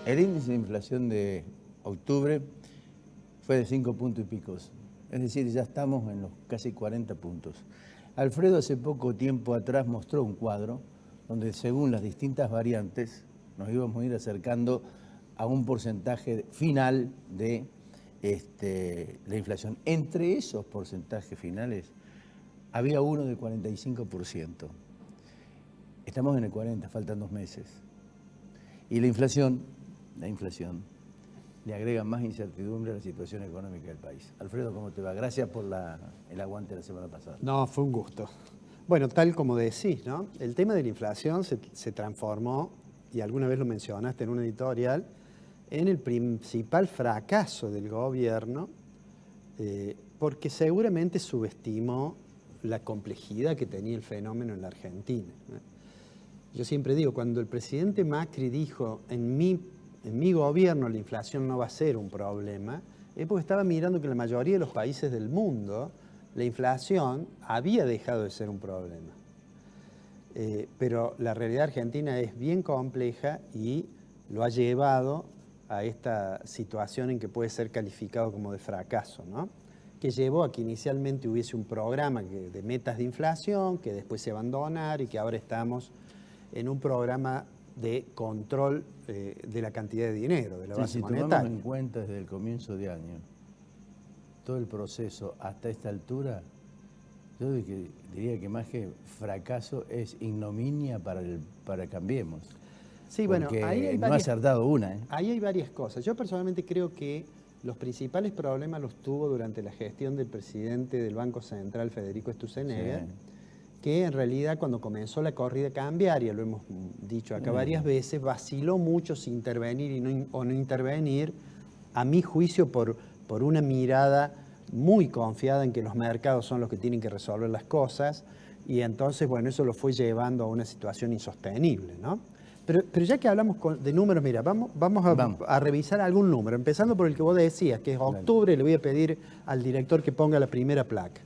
El índice de inflación de octubre fue de 5 puntos y picos. Es decir, ya estamos en los casi 40 puntos. Alfredo hace poco tiempo atrás mostró un cuadro donde según las distintas variantes nos íbamos a ir acercando a un porcentaje final de la inflación. Entre esos porcentajes finales había uno de 45%. Estamos en el 40, faltan 2 meses. Y la inflación le agrega más incertidumbre a la situación económica del país. Alfredo, ¿cómo te va? Gracias por el aguante de la semana pasada. No, fue un gusto. Bueno, tal como decís, ¿no? El tema de la inflación se transformó, y alguna vez lo mencionaste en una editorial, en el principal fracaso del gobierno, porque seguramente subestimó la complejidad que tenía el fenómeno en la Argentina, ¿no? Yo siempre digo, cuando el presidente Macri dijo, en mi gobierno la inflación no va a ser un problema, es porque estaba mirando que en la mayoría de los países del mundo la inflación había dejado de ser un problema. Pero la realidad argentina es bien compleja y lo ha llevado a esta situación en que puede ser calificado como de fracaso, ¿no? Que llevó a que inicialmente hubiese un programa de metas de inflación, que después se abandonara y que ahora estamos en un programa de control de la cantidad de dinero, de la base monetaria. Si tomamos en cuenta desde el comienzo de año todo el proceso hasta esta altura, yo diría que más que fracaso es ignominia para Cambiemos. Sí, bueno, ahí no ha acertado una. Ahí hay varias cosas. Yo personalmente creo que los principales problemas los tuvo durante la gestión del presidente del Banco Central, Federico Sturzenegger, sí, que en realidad cuando comenzó la corrida cambiaria, lo hemos dicho acá varias veces, vaciló mucho si intervenir o no intervenir, a mi juicio por una mirada muy confiada en que los mercados son los que tienen que resolver las cosas, y entonces, bueno, eso lo fue llevando a una situación insostenible, ¿no? Pero ya que hablamos de números, mira, vamos a revisar algún número, empezando por el que vos decías, que es octubre. Le voy a pedir al director que ponga la primera placa.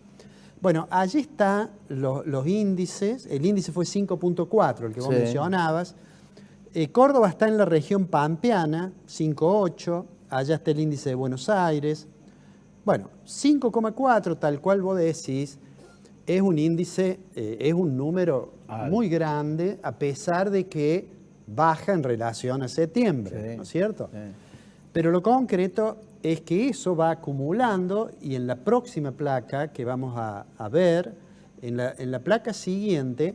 Bueno, allí están los índices. El índice fue 5.4, el que vos mencionabas. Córdoba está en la región pampeana, 5.8. Allá está el índice de Buenos Aires. Bueno, 5.4, tal cual vos decís, es un índice, es un número muy grande, a pesar de que baja en relación a septiembre, ¿no es cierto? Sí. Pero lo concreto es que eso va acumulando, y en la próxima placa que vamos a ver, en la placa siguiente,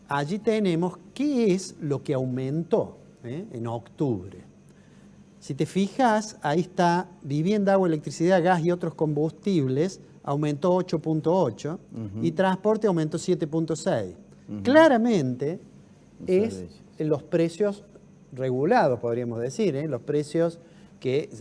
allí tenemos qué es lo que aumentó en octubre. Si te fijas, ahí está vivienda, agua, electricidad, gas y otros combustibles, aumentó 8.8 y transporte aumentó 7.6. Claramente es en los precios regulados, podríamos decir, los precios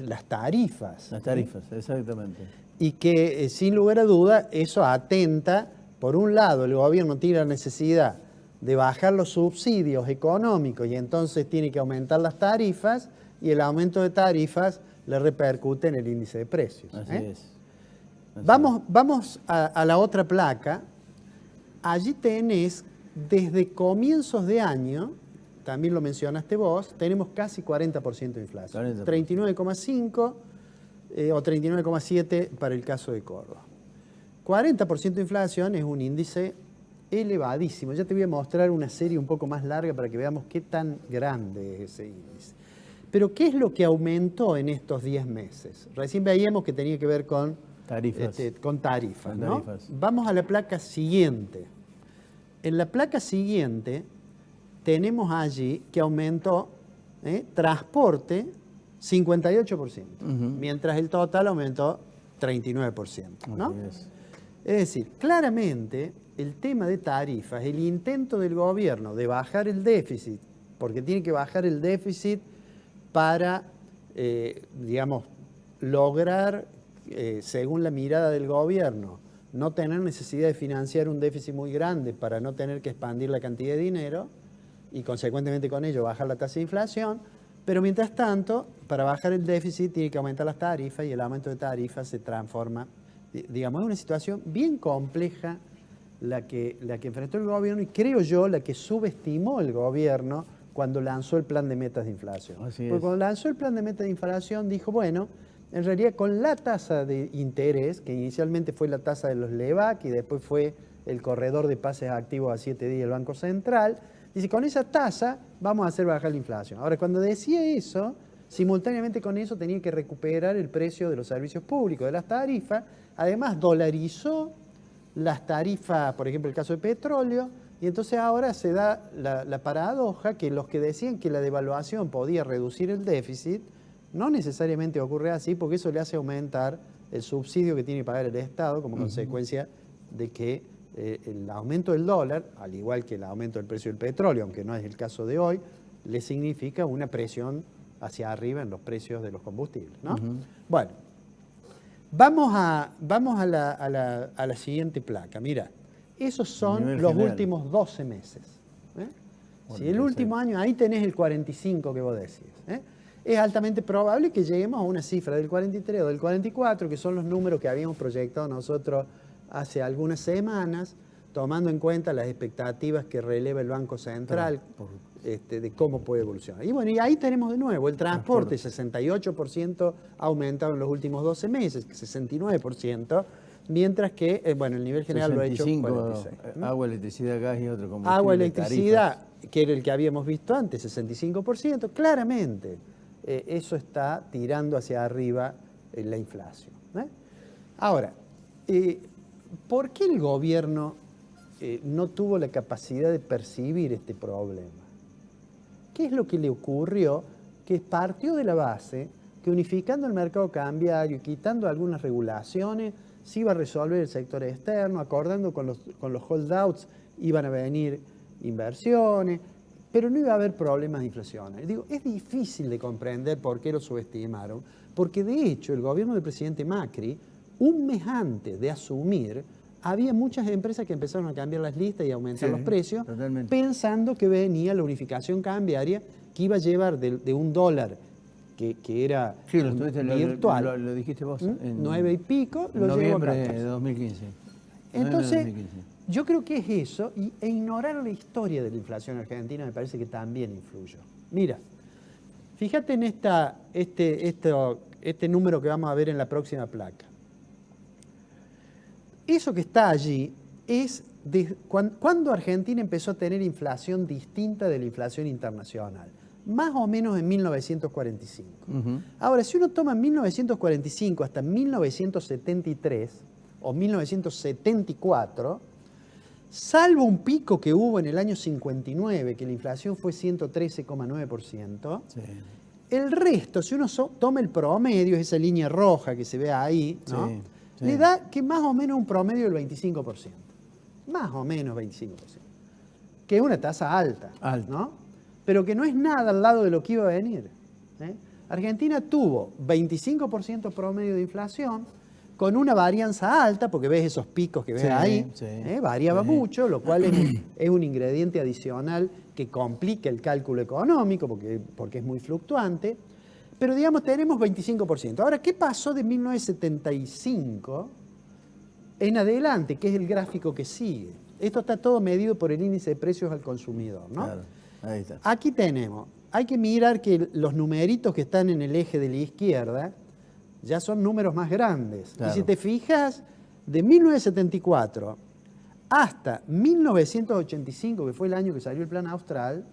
las tarifas. Las tarifas, exactamente. Y que sin lugar a duda eso atenta, por un lado el gobierno tiene la necesidad de bajar los subsidios económicos y entonces tiene que aumentar las tarifas, y el aumento de tarifas le repercute en el índice de precios. Así es. Vamos a la otra placa. Allí tenés, desde comienzos de año, también lo mencionaste vos, tenemos casi 40% de inflación. 39,5 o 39,7 para el caso de Córdoba. 40% de inflación es un índice elevadísimo. Ya te voy a mostrar una serie un poco más larga para que veamos qué tan grande es ese índice. Pero ¿qué es lo que aumentó en estos 10 meses? Recién veíamos que tenía que ver con tarifas, ¿no? Vamos a la placa siguiente. En la placa siguiente tenemos allí que aumentó transporte 58%, mientras el total aumentó 39%, ¿no? Es decir, claramente el tema de tarifas, el intento del gobierno de bajar el déficit, porque tiene que bajar el déficit para, digamos, lograr, según la mirada del gobierno, no tener necesidad de financiar un déficit muy grande para no tener que expandir la cantidad de dinero y consecuentemente con ello bajar la tasa de inflación, pero mientras tanto, para bajar el déficit tiene que aumentar las tarifas, y el aumento de tarifas se transforma, digamos, en una situación bien compleja la que enfrentó el gobierno, y creo yo la que subestimó el gobierno cuando lanzó el plan de metas de inflación. Así Porque es. cuando lanzó el plan de metas de inflación dijo, bueno, en realidad con la tasa de interés, que inicialmente fue la tasa de los LEVAC y después fue el corredor de pases activos a 7 días del Banco Central, dice, con esa tasa vamos a hacer bajar la inflación. Ahora, cuando decía eso, simultáneamente con eso tenía que recuperar el precio de los servicios públicos, de las tarifas, además dolarizó las tarifas, por ejemplo, el caso de petróleo, y entonces ahora se da la paradoja que los que decían que la devaluación podía reducir el déficit, no necesariamente ocurre así, porque eso le hace aumentar el subsidio que tiene que pagar el Estado como consecuencia de que el aumento del dólar, al igual que el aumento del precio del petróleo, aunque no es el caso de hoy, le significa una presión hacia arriba en los precios de los combustibles, ¿no? Bueno, vamos a la siguiente placa. Mira, esos son Nivel los general. últimos 12 meses. ¿eh? Bueno, Si el último año, ahí tenés el 45 que vos decís. Es altamente probable que lleguemos a una cifra del 43 o del 44, que son los números que habíamos proyectado nosotros hace algunas semanas, tomando en cuenta las expectativas que releva el Banco Central de cómo puede evolucionar. Y bueno, y ahí tenemos de nuevo el transporte, 68% ha aumentado en los últimos 12 meses, 69%, mientras que, bueno, el nivel general lo ha hecho 46. Agua, electricidad, gas y otro combustible. Agua, electricidad, que era el que habíamos visto antes, 65%, claramente eso está tirando hacia arriba la inflación. Ahora, ¿por qué el gobierno no tuvo la capacidad de percibir este problema? ¿Qué es lo que le ocurrió? Que partió de la base que unificando el mercado cambiario, quitando algunas regulaciones, se iba a resolver el sector externo, acordando con los holdouts iban a venir inversiones, pero no iba a haber problemas de inflación. Digo, es difícil de comprender por qué lo subestimaron, porque de hecho el gobierno del presidente Macri, un mes antes de asumir, había muchas empresas que empezaron a cambiar las listas y a aumentar los precios, totalmente. pensando que venía la unificación cambiaria que iba a llevar de un dólar que era Sí, lo estuviste, virtual, lo dijiste vos. 9 y pico, lo llevó a noviembre 14. de 2015. Entonces, yo creo que es eso, e ignorar la historia de la inflación argentina me parece que también influyó. Mira, fíjate en este número que vamos a ver en la próxima placa. Eso que está allí es cuando Argentina empezó a tener inflación distinta de la inflación internacional, más o menos en 1945. Ahora, si uno toma 1945 hasta 1973 o 1974, salvo un pico que hubo en el año 59, que la inflación fue 113,9%, Sí. el resto, si uno toma el promedio, esa línea roja que se ve ahí, ¿no? Sí, sí. Le da que más o menos un promedio del 25%. Más o menos 25%. Que es una tasa alta, ¿no? Pero que no es nada al lado de lo que iba a venir. Argentina tuvo 25% promedio de inflación, con una varianza alta, porque ves esos picos que ves ahí, variaba mucho, lo cual es un ingrediente adicional que complica el cálculo económico, porque es muy fluctuante. Pero digamos, tenemos 25%. Ahora, ¿qué pasó de 1975 en adelante, que es el gráfico que sigue? Esto está todo medido por el índice de precios al consumidor, ¿no? Claro, ahí está. Aquí tenemos, hay que mirar que los numeritos que están en el eje de la izquierda ya son números más grandes. Claro. Y si te fijas, de 1974 hasta 1985, que fue el año que salió el Plan Austral,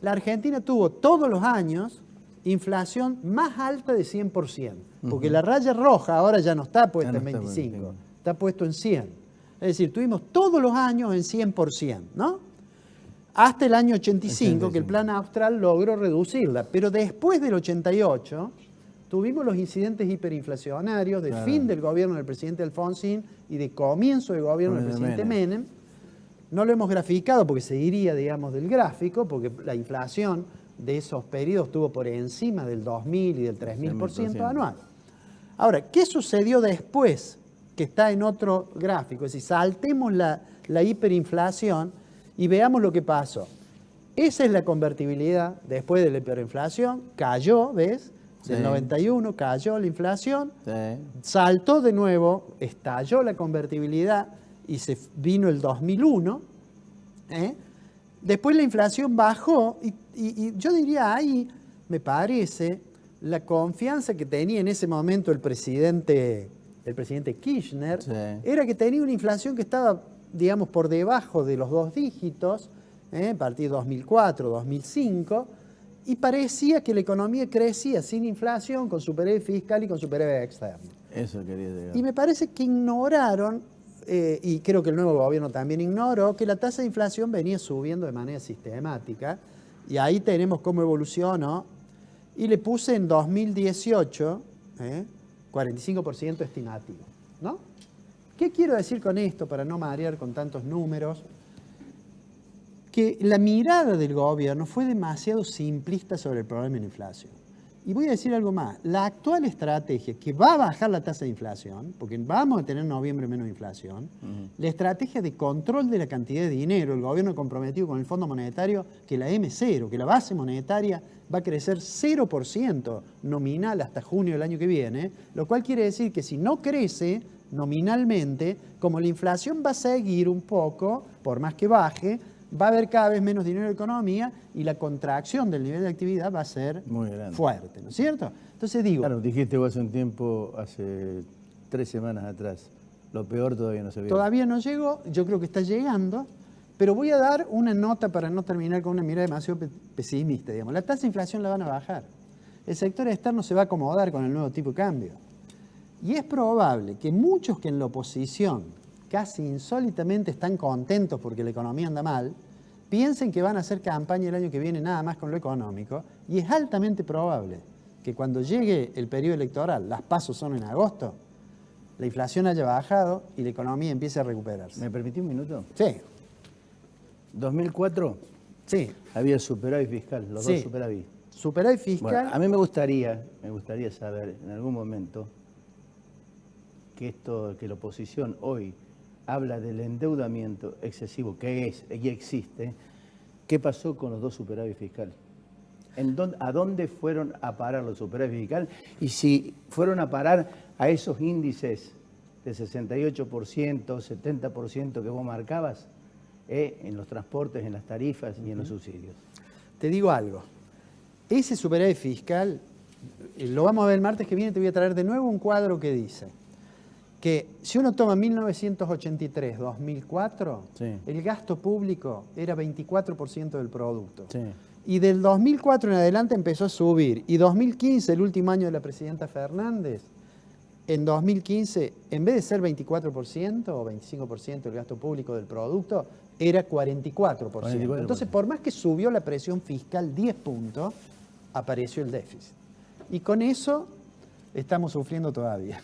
la Argentina tuvo todos los años inflación más alta de 100%, porque la raya roja ahora ya no está puesta Ya no en está 25, en está puesto en 100. Es decir, tuvimos todos los años en 100%, ¿no? Hasta el año 85, que el Plan Austral logró reducirla, pero después del 88 tuvimos los incidentes hiperinflacionarios del fin del gobierno del presidente Alfonsín y de comienzo del gobierno del presidente Menem. No lo hemos graficado porque seguiría, digamos, del gráfico, porque la inflación de esos periodos estuvo por encima del 2.000 y del 3.000% anual. Ahora, ¿qué sucedió después? Que está en otro gráfico. Es decir, saltemos la hiperinflación y veamos lo que pasó. Esa es la convertibilidad después de la hiperinflación. Cayó, ¿ves? Del 91 cayó la inflación, saltó de nuevo, estalló la convertibilidad y se vino el 2001. Después la inflación bajó y yo diría ahí, me parece, la confianza que tenía en ese momento el presidente Kirchner, Sí. era que tenía una inflación que estaba, digamos, por debajo de los 2 dígitos, a partir de 2004, 2005, y parecía que la economía crecía sin inflación, con superávit fiscal y con superávit externo. Eso quería llegar. Y me parece que ignoraron, y creo que el nuevo gobierno también ignoró, que la tasa de inflación venía subiendo de manera sistemática, y ahí tenemos cómo evolucionó, y le puse en 2018 45% estimativo, ¿no? ¿Qué quiero decir con esto para no marear con tantos números? Que la mirada del gobierno fue demasiado simplista sobre el problema de la inflación. Y voy a decir algo más, la actual estrategia que va a bajar la tasa de inflación, porque vamos a tener en noviembre menos inflación, la estrategia de control de la cantidad de dinero, el gobierno comprometido con el Fondo Monetario, que la M0, que la base monetaria va a crecer 0% nominal hasta junio del año que viene, lo cual quiere decir que si no crece nominalmente, como la inflación va a seguir un poco, por más que baje, va a haber cada vez menos dinero en la economía y la contracción del nivel de actividad va a ser muy grande, fuerte, ¿no es cierto? Entonces digo... Claro, dijiste vos hace un tiempo, hace 3 semanas atrás, lo peor todavía no se vio. Todavía no llegó, yo creo que está llegando, pero voy a dar una nota para no terminar con una mirada demasiado pesimista, digamos. La tasa de inflación la van a bajar. El sector externo se va a acomodar con el nuevo tipo de cambio. Y es probable que muchos que en la oposición casi insólitamente están contentos porque la economía anda mal, piensen que van a hacer campaña el año que viene nada más con lo económico, y es altamente probable que cuando llegue el periodo electoral, las pasos son en agosto, la inflación haya bajado y la economía empiece a recuperarse. ¿Me permitís un minuto? Sí. 2004 Sí. había superávit fiscal, los dos superávit. Superávit fiscal. Bueno, a mí me gustaría saber en algún momento que la oposición hoy habla del endeudamiento excesivo que es y existe. ¿Qué pasó con los dos superávit fiscal? ¿A dónde fueron a parar los superávit fiscal? Y si fueron a parar a esos índices de 68%, 70% que vos marcabas, en los transportes, en las tarifas y en los subsidios. Te digo algo. Ese superávit fiscal, lo vamos a ver el martes que viene, te voy a traer de nuevo un cuadro que dice que si uno toma 1983-2004, sí, el gasto público era 24% del producto. Sí. Y del 2004 en adelante empezó a subir. Y 2015, el último año de la presidenta Fernández, en 2015, en vez de ser 24% o 25% del gasto público del producto, era 44%. Entonces, por más que subió la presión fiscal 10 puntos, apareció el déficit. Y con eso estamos sufriendo todavía.